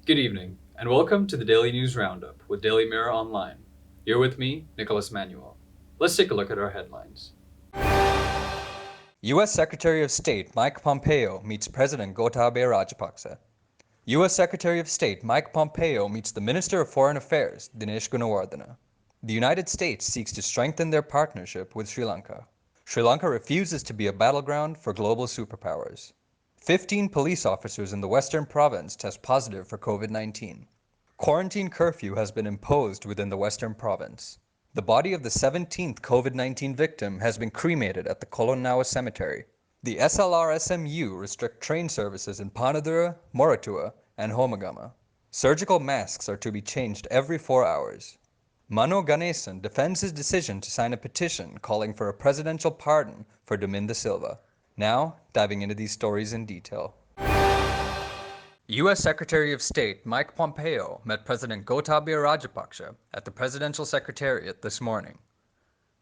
Good evening, and welcome to the Daily News Roundup with Daily Mirror Online. You're with me, Nicholas Manuel. Let's take a look at our headlines. U.S. Secretary of State Mike Pompeo meets President Gotabaya Rajapaksa. U.S. Secretary of State Mike Pompeo meets the Minister of Foreign Affairs Dinesh Gunawardena. The United States seeks to strengthen their partnership with Sri Lanka. Sri Lanka refuses to be a battleground for global superpowers. 15 police officers in the Western Province test positive for COVID-19. Quarantine curfew has been imposed within the Western Province. The body of the 17th COVID-19 victim has been cremated at the Kolonnawa Cemetery. The SLR-SMU restrict train services in Panadura, Moratuwa, and Homagama. Surgical masks are to be changed every 4 hours. Mano Ganesan defends his decision to sign a petition calling for a presidential pardon for Dominda Silva. Now, diving into these stories in detail. U.S. Secretary of State Mike Pompeo met President Gotabaya Rajapaksa at the Presidential Secretariat this morning.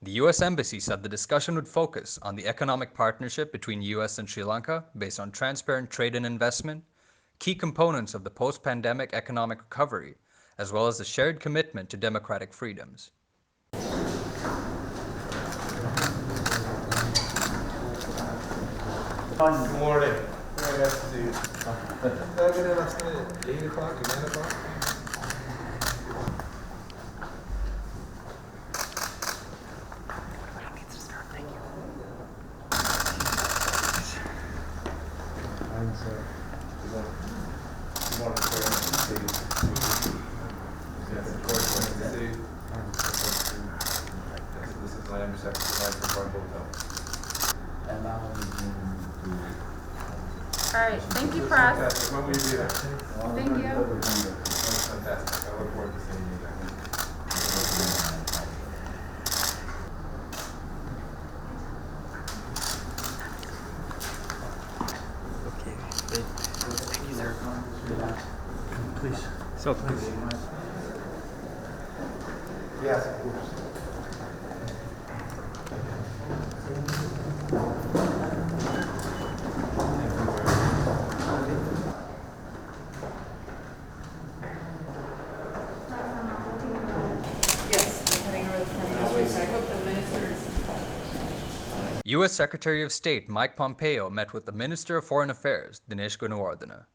The U.S. Embassy said the discussion would focus on the economic partnership between U.S. and Sri Lanka based on transparent trade and investment, key components of the post-pandemic economic recovery, as well as a shared commitment to democratic freedoms. Good morning. Very nice to see you. Good in last minute, 8 o'clock or 9 o'clock? Good morning, sir. Nice to see you. Yes, of course, nice to see you. This is my intersection, nice Park Hotel. All right, thank you, press. Fantastic. When will you be there? Thank you. That's fantastic. I look forward to seeing you there. Yes, of course. U.S. Secretary of State Mike Pompeo met with the Minister of Foreign Affairs Dinesh Gunawardena.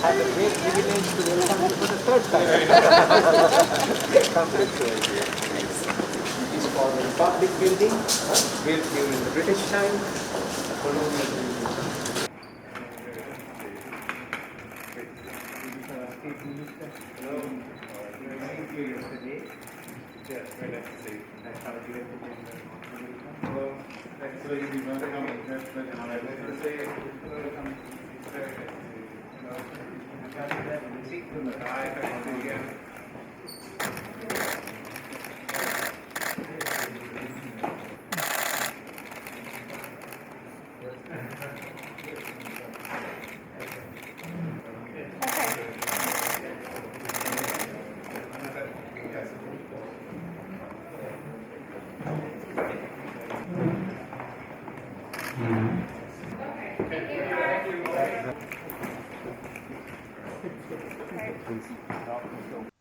I had the great privilege to welcome you for the third time. It is for the Republic building, built during the British time, the colonial building. Yes, very nice to see you. Nice to have you. Hello. Thanks for you. Nice to see you. Very nice to see you.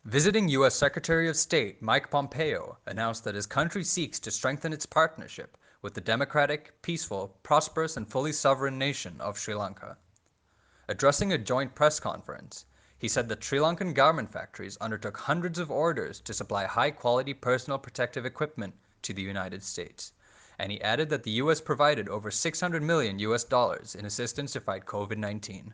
Visiting U.S. Secretary of State Mike Pompeo announced that his country seeks to strengthen its partnership with the democratic, peaceful, prosperous, and fully sovereign nation of Sri Lanka. Addressing a joint press conference, He said that Sri Lankan garment factories undertook hundreds of orders to supply high-quality personal protective equipment to the United States. And he added that the U.S. provided over $600 million in assistance to fight COVID-19.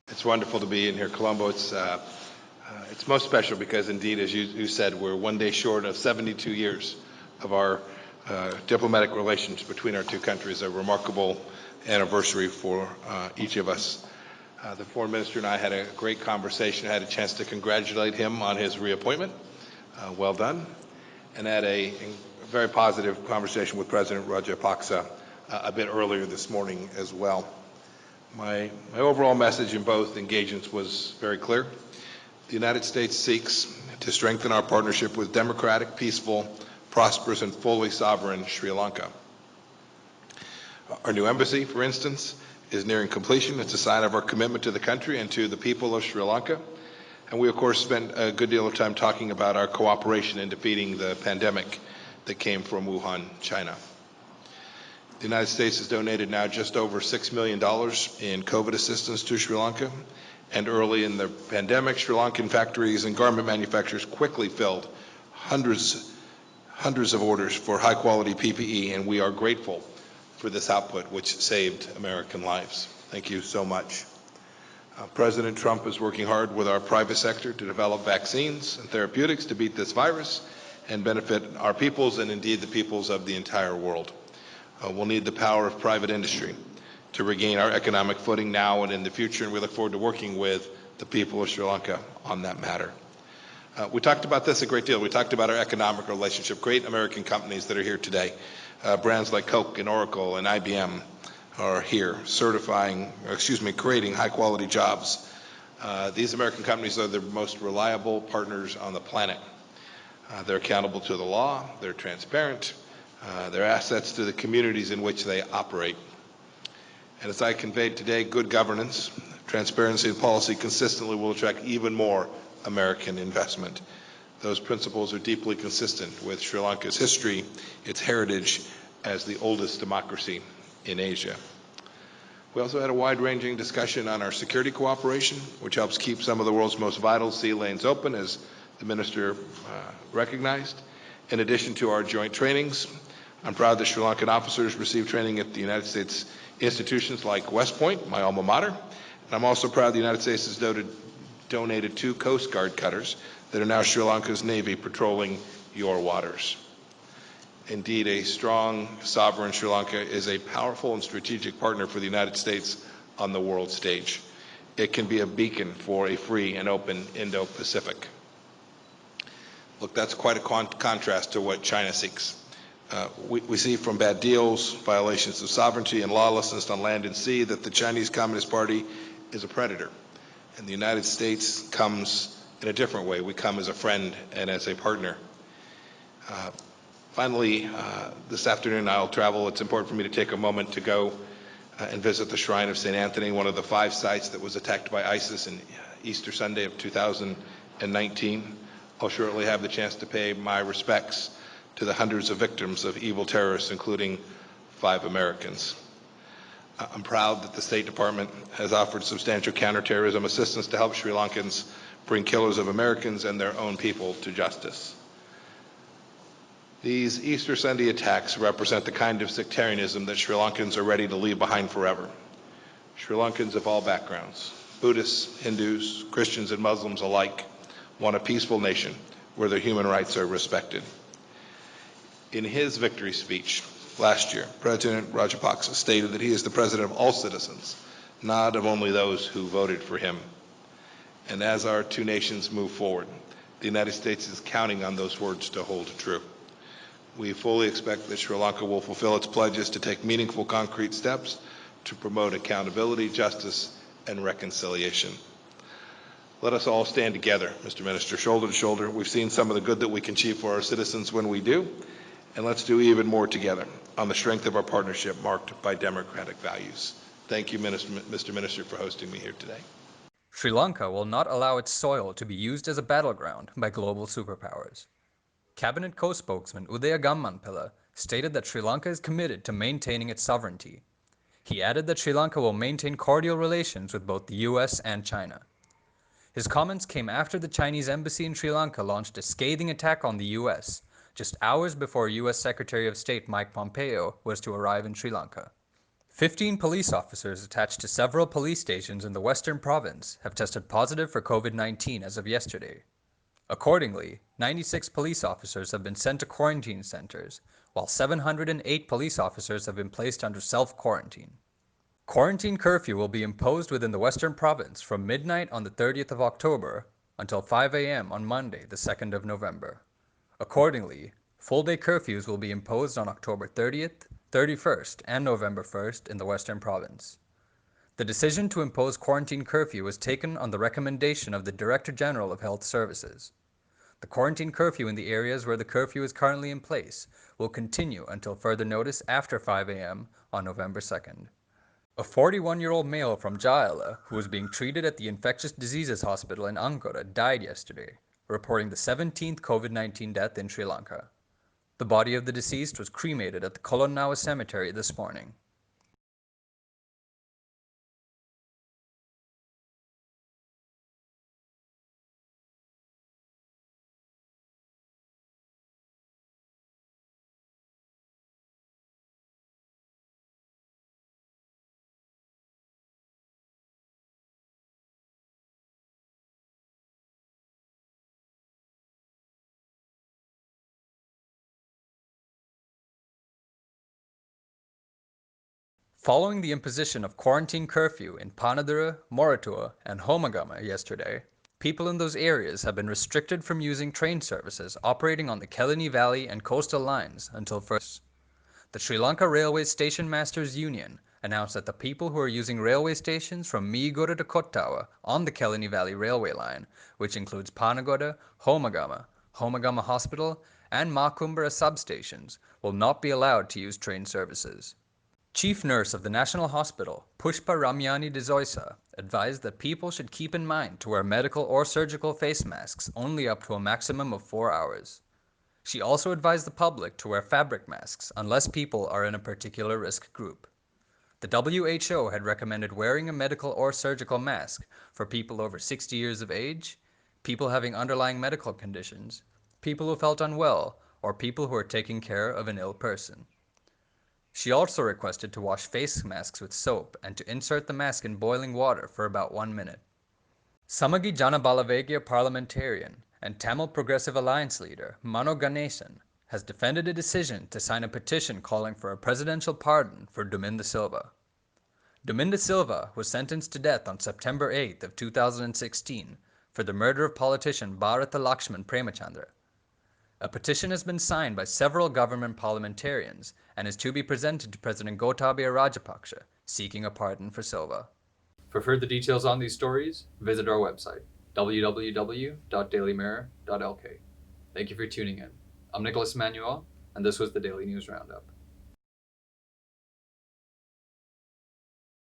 It's wonderful to be in here, Colombo. It's most special because, indeed, as you said, we're one day short of 72 years of our diplomatic relations between our two countries, a remarkable anniversary for each of us. The foreign minister and I had a great conversation. I had a chance to congratulate him on his reappointment. Well done. And had a very positive conversation with President Rajapaksa a bit earlier this morning as well. My overall message in both engagements was very clear. The United States seeks to strengthen our partnership with democratic, peaceful, prosperous, and fully sovereign Sri Lanka. Our new embassy, for instance, is nearing completion. It's a sign of our commitment to the country and to the people of Sri Lanka. And we, of course, spent a good deal of time talking about our cooperation in defeating the pandemic that came from Wuhan, China. The United States has donated now just over $6 million in COVID assistance to Sri Lanka. And early in the pandemic, Sri Lankan factories and garment manufacturers quickly filled hundreds of orders for high-quality PPE, and we are grateful for this output, which saved American lives. Thank you so much. President Trump is working hard with our private sector to develop vaccines and therapeutics to beat this virus and benefit our peoples and indeed the peoples of the entire world. We'll need the power of private industry to regain our economic footing now and in the future, and we look forward to working with the people of Sri Lanka on that matter. We talked about this a great deal. We talked about our economic relationship. Great American companies that are here today, brands like Coke and Oracle and IBM are here creating high-quality jobs. These American companies are the most reliable partners on the planet. They're accountable to the law, they're transparent, they're assets to the communities in which they operate. And as I conveyed today, good governance, transparency, and policy consistently will attract even more American investment. Those principles are deeply consistent with Sri Lanka's history, its heritage as the oldest democracy in Asia. We also had a wide-ranging discussion on our security cooperation, which helps keep some of the world's most vital sea lanes open, as the minister recognized. In addition to our joint trainings, I'm proud that Sri Lankan officers receive training at the United States institutions like West Point, my alma mater. And I'm also proud the United States has donated 2 Coast Guard cutters that are now Sri Lanka's Navy patrolling your waters. Indeed, a strong, sovereign Sri Lanka is a powerful and strategic partner for the United States on the world stage. It can be a beacon for a free and open Indo-Pacific. Look, that's quite a contrast to what China seeks. We see from bad deals, violations of sovereignty, and lawlessness on land and sea that the Chinese Communist Party is a predator. And the United States comes in a different way. We come as a friend and as a partner. Finally, this afternoon I'll travel. It's important for me to take a moment to go and visit the Shrine of St. Anthony, one of the 5 sites that was attacked by ISIS in Easter Sunday of 2019. I'll shortly have the chance to pay my respects to the hundreds of victims of evil terrorists, including 5 Americans. I'm proud that the State Department has offered substantial counterterrorism assistance to help Sri Lankans bring killers of Americans and their own people to justice. These Easter Sunday attacks represent the kind of sectarianism that Sri Lankans are ready to leave behind forever. Sri Lankans of all backgrounds, Buddhists, Hindus, Christians, and Muslims alike, want a peaceful nation where their human rights are respected. In his victory speech last year, President Rajapaksa stated that he is the president of all citizens, not of only those who voted for him. And as our two nations move forward, the United States is counting on those words to hold true. We fully expect that Sri Lanka will fulfill its pledges to take meaningful, concrete steps to promote accountability, justice, and reconciliation. Let us all stand together, Mr. Minister, shoulder to shoulder. We've seen some of the good that we can achieve for our citizens when we do, and let's do even more together on the strength of our partnership marked by democratic values. Thank you, Mr. Minister, for hosting me here today. Sri Lanka will not allow its soil to be used as a battleground by global superpowers. Cabinet co-spokesman Udaya Gammanpilla stated that Sri Lanka is committed to maintaining its sovereignty. He added that Sri Lanka will maintain cordial relations with both the US and China. His comments came after the Chinese embassy in Sri Lanka launched a scathing attack on the US, just hours before US Secretary of State Mike Pompeo was to arrive in Sri Lanka. 15 police officers attached to several police stations in the Western Province have tested positive for COVID-19 as of yesterday. Accordingly, 96 police officers have been sent to quarantine centers, while 708 police officers have been placed under self-quarantine. Quarantine curfew will be imposed within the Western Province from midnight on the 30th of October until 5 a.m. on Monday, the 2nd of November. Accordingly, full-day curfews will be imposed on October 30th, 31st, and November 1st in the Western Province. The decision to impose quarantine curfew was taken on the recommendation of the Director General of Health Services. The quarantine curfew in the areas where the curfew is currently in place will continue until further notice after 5 a.m. on November 2nd. A 41-year-old male from Jaala who was being treated at the Infectious Diseases Hospital in Angkora died yesterday, reporting the 17th COVID-19 death in Sri Lanka. The body of the deceased was cremated at the Kolonnawa Cemetery this morning. Following the imposition of quarantine curfew in Panadura, Moratuwa, and Homagama yesterday, people in those areas have been restricted from using train services operating on the Kelani Valley and coastal lines until first. The Sri Lanka Railway Station Masters Union announced that the people who are using railway stations from Miyagota to Kottawa on the Kelani Valley Railway line, which includes Panagoda, Homagama, Homagama Hospital, and Makumbara substations, will not be allowed to use train services. Chief Nurse of the National Hospital, Pushpa Ramyani Dezoisa, advised that people should keep in mind to wear medical or surgical face masks only up to a maximum of 4 hours. She also advised the public to wear fabric masks unless people are in a particular risk group. The WHO had recommended wearing a medical or surgical mask for people over 60 years of age, people having underlying medical conditions, people who felt unwell, or people who are taking care of an ill person. She also requested to wash face masks with soap and to insert the mask in boiling water for about 1 minute. Samagi Jana Balavegya parliamentarian and Tamil Progressive Alliance leader Mano Ganesan has defended a decision to sign a petition calling for a presidential pardon for Dominda Silva. Dominda Silva was sentenced to death on September 8th of 2016 for the murder of politician Bharata Lakshman Premachandra. A petition has been signed by several government parliamentarians and is to be presented to President Gotabaya Rajapaksa, seeking a pardon for Silva. For further details on these stories, visit our website, www.dailymirror.lk. Thank you for tuning in. I'm Nicholas Manuel, and this was the Daily News Roundup.